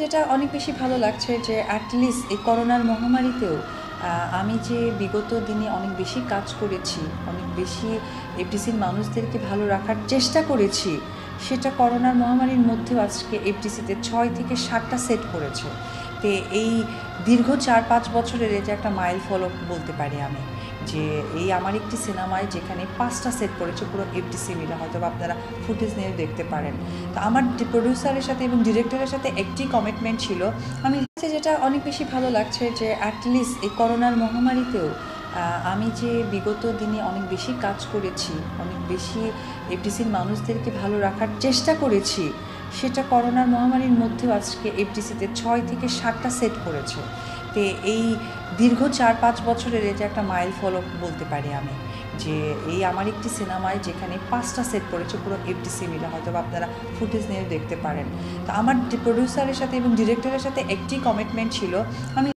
যেটা অনেক বেশি ভালো লাগছে যে অ্যাটলিস্ট এই করোনার মহামারীতেও আমি যে বিগত দিনে অনেক বেশি কাজ করেছি, অনেক বেশি এফডিসির মানুষদেরকে ভালো রাখার চেষ্টা করেছি, সেটা করোনার মহামারীর মধ্যেও আজকে এফডিসিতে 6 থেকে 7টা সেট করেছে। তো এই দীর্ঘ 4-5 বছরের এটা একটা মাইল ফলক বলতে পারি আমি, যে এই আমার একটি সিনেমায় যেখানে 5টা সেট পড়েছে পুরো এফডিসি মিলে, হয়তো আপনারা ফুটেজ নিয়ে দেখতে পারেন। তো আমার প্রডিউসারের সাথে এবং ডিরেক্টরের সাথে একটি কমিটমেন্ট ছিল। আমি যেটা অনেক বেশি ভালো লাগছে যে অ্যাটলিস্ট এই করোনার মহামারীতেও আমি যে বিগত দিনে অনেক বেশি কাজ করেছি, অনেক বেশি এফডিসির মানুষদেরকে ভালো রাখার চেষ্টা করেছি, সেটা করোনার মহামারীর মধ্যেও আজকে এফডিসিতে 6 থেকে 7টা সেট পড়েছে। তো এই দীর্ঘ 4-5 বছরের এটা একটা মাইল ফলক বলতে পারি আমি, যে এই আমার একটি সিনেমায় যেখানে 5টা সেট পড়েছে পুরো এফডিসি মিলে, হয়তো আপনারা ফুটেজ নিয়ে দেখতে পারেন। তো আমার প্রডিউসারের সাথে এবং ডিরেক্টরের সাথে একটি কমিটমেন্ট ছিল। আমি